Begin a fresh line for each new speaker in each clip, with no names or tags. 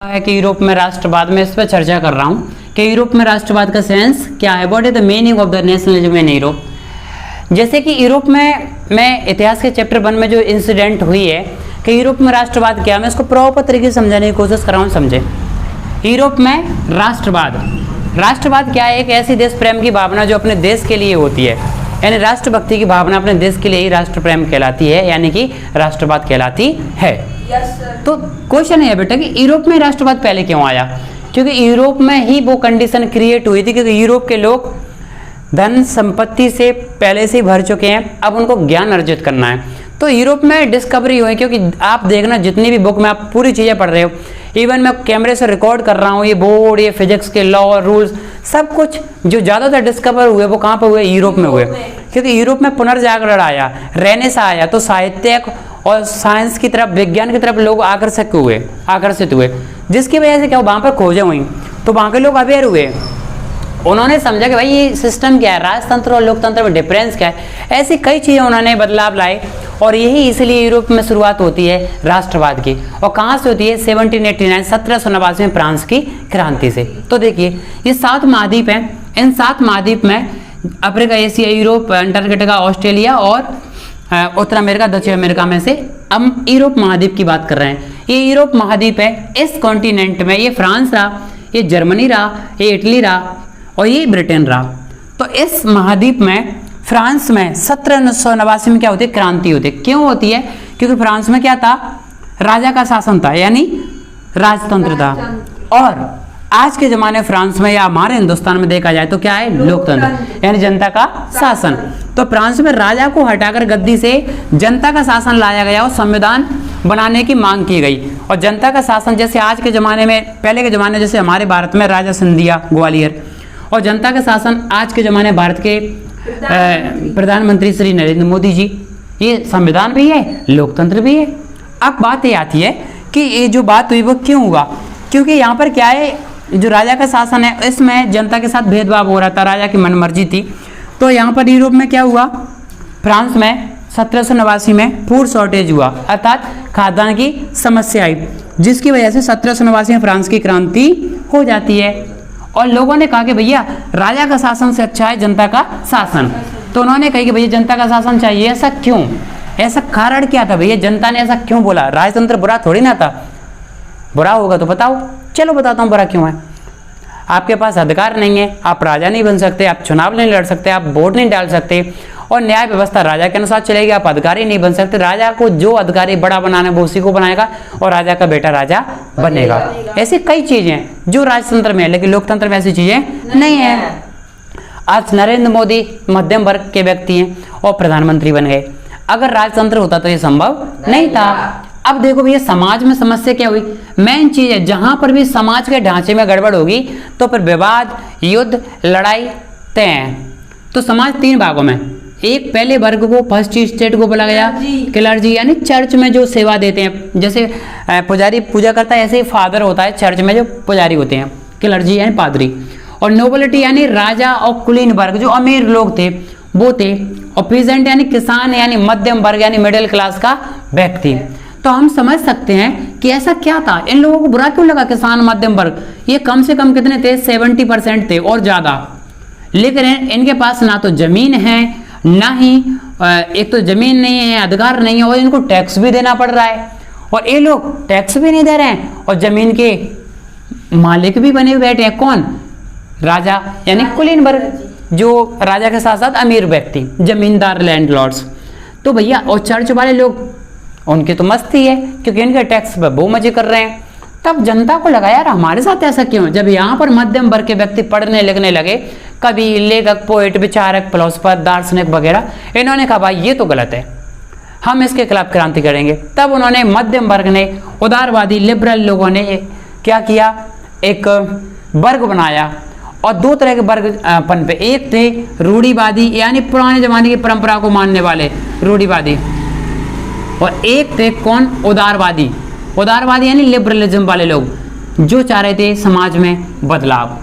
है कि यूरोप में राष्ट्रवाद में इस पर चर्चा कर रहा हूँ कि यूरोप में राष्ट्रवाद का सेंस क्या है, what is the meaning of the nationalism in Europe. जैसे कि यूरोप में मैं इतिहास के चैप्टर 1 में जो इंसिडेंट हुई है कि यूरोप में राष्ट्रवाद क्या है, मैं इसको प्रॉपर तरीके से समझाने की कोशिश कर रहा हूँ, समझे। यूरोप में राष्ट्रवाद क्या है? एक ऐसी देश प्रेम की भावना जो अपने देश के लिए होती है, यानी राष्ट्रभक्ति की भावना अपने देश के लिए ही राष्ट्र प्रेम कहलाती है, यानी कि राष्ट्रवाद कहलाती है। तो क्वेश्चन है बेटा कि यूरोप में राष्ट्रवाद पहले क्यों आया? क्योंकि यूरोप में ही वो कंडीशन क्रिएट हुई थी, क्योंकि यूरोप के लोग धन संपत्ति से पहले से ही भर चुके हैं, अब उनको ज्ञान अर्जित करना है। तो यूरोप में डिस्कवरी हुई, क्योंकि आप देखना जितनी भी बुक में आप पूरी चीज़ें पढ़ रहे हो, इवन मैं कैमरे से रिकॉर्ड कर रहा हूँ, ये बोर्ड, ये फिजिक्स के लॉ और रूल्स सब कुछ जो ज़्यादातर डिस्कवर हुए वो कहाँ पर हुए? यूरोप में हुए। क्योंकि यूरोप में पुनर्जागरण आया, रेनेसां आया, तो साहित्य और साइंस की तरफ, विज्ञान की तरफ लोग आकर्षित हुए, जिसकी वजह से क्या वहाँ पर खोजें हुई, तो वहाँ के लोग अवेयर हुए। उन्होंने समझा कि भाई ये सिस्टम क्या है, राजतंत्र और लोकतंत्र में डिफरेंस क्या है, ऐसी कई चीज़ें उन्होंने बदलाव लाए, और यही इसलिए यूरोप में शुरुआत होती है राष्ट्रवाद की। और कहाँ से होती है? 1789 में फ्रांस की क्रांति से। तो देखिए ये 7 महाद्वीप हैं, इन 7 महाद्वीप में Africa, Asia, Europe, Antarctica, Australia और उत्तर अमेरिका, दक्षिण अमेरिका में से हम यूरोप महाद्वीप की बात कर रहे हैं। ये यूरोप महाद्वीप है, इस कॉन्टिनेंट में ये फ्रांस रहा, ये जर्मनी रहा, ये इटली रहा और ये ब्रिटेन रहा। तो इस महाद्वीप में फ्रांस में 1789 में क्या होती है? क्रांति होती है। क्यों होती है? क्योंकि फ्रांस में क्या था? राजा का शासन था, यानी राजतंत्र था। और आज के जमाने फ्रांस में या हमारे हिंदुस्तान में देखा जाए तो क्या है? लोकतंत्र, यानी जनता का शासन। तो फ्रांस में राजा को हटाकर गद्दी से जनता का शासन लाया गया और संविधान बनाने की मांग की गई। और जनता का शासन जैसे आज के जमाने में, पहले के जमाने जैसे हमारे भारत में राजा सिंधिया ग्वालियर, और जनता का शासन आज के जमाने भारत के प्रधानमंत्री श्री नरेंद्र मोदी जी, ये संविधान भी है, लोकतंत्र भी है। अब बात ये आती है कि ये जो बात हुई वो क्यों हुआ? क्योंकि यहाँ पर क्या है, जो राजा का शासन है इसमें जनता के साथ भेदभाव हो रहा था, राजा की मनमर्जी थी। तो यहाँ पर यूरोप में क्या हुआ? फ्रांस में 1789 में फूड शॉर्टेज हुआ, अर्थात खाद्यान्न की समस्या आई, जिसकी वजह से 1789 में फ्रांस की क्रांति हो जाती है। और लोगों ने कहा कि भैया राजा का शासन से अच्छा है जनता का शासन। तो उन्होंने कहा कि भैया जनता का शासन चाहिए। ऐसा क्यों? ऐसा कारण क्या था भैया? जनता ने ऐसा क्यों बोला? राजतंत्र बुरा थोड़ी ना था। बुरा होगा तो बताओ। चलो बताता हूँ बुरा क्यों है। आपके पास अधिकार नहीं है, आप राजा नहीं बन सकते, आप चुनाव नहीं लड़ सकते, आप वोट नहीं डाल सकते, और न्याय व्यवस्था राजा के अनुसार चलेगी, आप अधिकारी नहीं बन सकते। राजा को जो अधिकारी बड़ा बनाना है वो उसी को बनाएगा, और राजा का बेटा राजा बनेगा। ऐसी कई चीजें हैं जो राजतंत्र में है, लेकिन लोकतंत्र में ऐसी चीजें नहीं है। आज नरेंद्र मोदी मध्यम वर्ग के व्यक्ति हैं और प्रधानमंत्री बन गए। अगर राजतंत्र होता तो ये संभव नहीं था। अब देखो भैया समाज में समस्या क्या हुई? मेन चीज है, जहां पर भी समाज के ढांचे में गड़बड़ होगी तो फिर विवाद, युद्ध, लड़ाई तय है। तो समाज 3 भागों में, एक पहले वर्ग को, फर्स्ट स्टेट को बोला गया क्लर्जी, यानी चर्च में जो सेवा देते हैं, जैसे पुजारी पूजा करता है ऐसे ही फादर होता है चर्च में जो पुजारी होते हैं, क्लर्जी यानी पादरी। और नोबिलिटी यानी राजा और कुलीन वर्ग, जो अमीर लोग थे वो थे। और पीजेंट यानी किसान, यानी मध्यम वर्ग, यानी मिडिल क्लास का व्यक्ति। तो हम समझ सकते हैं कि ऐसा क्या था, इन लोगों को बुरा क्यों लगा? किसान, मध्यम वर्ग, ये कम से कम कितने थे? 70% थे और ज्यादा। लेकिन इनके पास ना तो जमीन है, ना ही एक तो जमीन नहीं है, अधिकार नहीं है, और इनको टैक्स भी देना पड़ रहा है। और ये लोग टैक्स भी नहीं दे रहे हैं और जमीन के मालिक भी बने हुए बैठे हैं। कौन? राजा, यानी कुलीन वर्ग, जो राजा के साथ साथ अमीर व्यक्ति, जमींदार, लैंडलॉर्ड्स। तो भैया और चर्च वाले लोग, उनकी तो मस्ती है क्योंकि इनके टैक्स पर वो मजे कर रहे हैं। तब जनता को लगा यार हमारे साथ ऐसा क्यों? जब यहाँ पर मध्यम वर्ग के व्यक्ति पढ़ने लिखने लगे, कभी लेखक, पोएट, विचारक, फिलोसफर, दार्शनिक वगैरह, इन्होंने कहा भाई ये तो गलत है, हम इसके खिलाफ क्रांति करेंगे। तब उन्होंने, मध्यम वर्ग ने, उदारवादी लिबरल लोगों ने क्या किया? एक वर्ग बनाया, और 2 तरह के वर्ग पनपे। एक थे रूढ़िवादी, यानी पुराने जमाने की परंपरा को मानने वाले रूढ़िवादी, और एक थे कौन? उदारवादी। उदारवादी यानी लिबरलिज्म वाले लोग, जो चाह रहे थे समाज में बदलाव।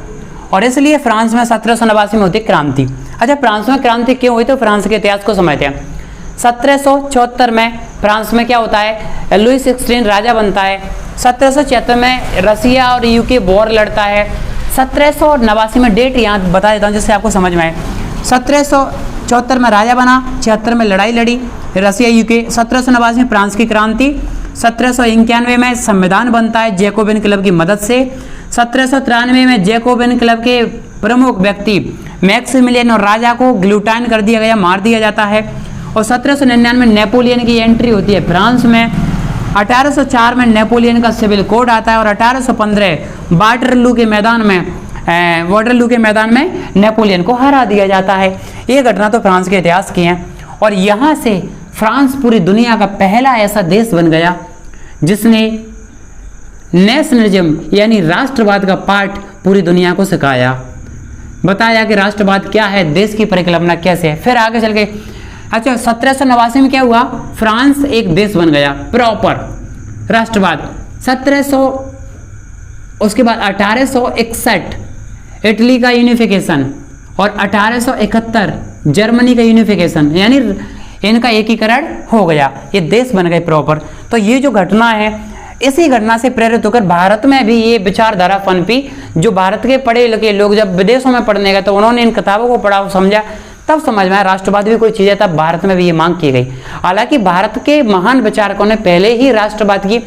और इसलिए फ्रांस में 1789 में होती क्रांति। अच्छा, फ्रांस में क्रांति क्यों हुई? तो फ्रांस के इतिहास को समझते हैं। 1774 में फ्रांस में क्या होता है? लुई 16 राजा बनता है, 1776 में रसिया और यूके वॉर लड़ता है। 1789 में डेट यहाँ बता देता हूँ जिससे आपको समझ में आए। 1774 में राजा बना, 76 में लड़ाई लड़ी रसिया यूके, 1789 में फ्रांस की क्रांति, 1791 में संविधान बनता है जैकोबिन क्लब की मदद से, 1793 में जैकोबिन क्लब के प्रमुख व्यक्ति मैक्सिमिलियन और राजा को गिलोटाइन कर दिया गया, मार दिया जाता है। और 1799 में नेपोलियन की एंट्री होती है फ्रांस में। 1804 में नेपोलियन का सिविल कोड आता है और 1815 वाटरलू के मैदान में नेपोलियन को हरा दिया जाता है। ये घटना तो फ्रांस के इतिहास की है। और यहाँ से फ्रांस पूरी दुनिया का पहला ऐसा देश बन गया जिसने नेशनलिज्म यानी राष्ट्रवाद का पाठ पूरी दुनिया को सिखाया, बताया कि राष्ट्रवाद क्या है, देश की परिकल्पना कैसे है। फिर आगे चल के अच्छा 1789 में क्या हुआ, फ्रांस एक देश बन गया प्रॉपर राष्ट्रवाद। 1700 उसके बाद 1861 इटली का यूनिफिकेशन और 1871 जर्मनी का यूनिफिकेशन, यानी इनका एकीकरण हो गया, ये देश बन गए प्रॉपर। तो ये जो घटना है, इसी घटना से प्रेरित होकर भारत में भी ये विचारधारा पनपी। जो भारत के पढ़े लिखे लोग जब विदेशों में पढ़ने गए तो उन्होंने इन किताबों को पढ़ा, समझा, तब समझ में आया राष्ट्रवाद भी कोई चीज़ है। तब भारत में भी ये मांग की गई। हालांकि भारत के महान विचारकों ने पहले ही राष्ट्रवाद की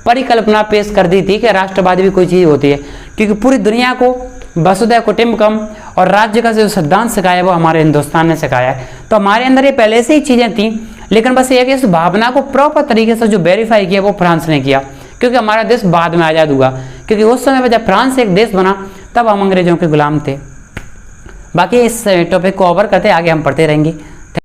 परिकल्पना पेश कर दी थी कि राष्ट्रवाद भी कोई चीज़ होती है, क्योंकि पूरी दुनिया को वसुधैव कुटुंबकम और राज्य का जो सिद्धांत सिखाया वो हमारे हिंदुस्तान ने सिखाया है। तो हमारे अंदर ये पहले से ही चीज़ें थी, लेकिन बस एक इस भावना को प्रॉपर तरीके से जो वेरीफाई किया वो फ्रांस ने किया, क्योंकि हमारा देश बाद में आज़ाद हुआ। क्योंकि उस समय पर जब फ्रांस एक देश बना तब हम अंग्रेजों के गुलाम थे। बाकी इस टॉपिक को कवर करते आगे हम पढ़ते रहेंगे।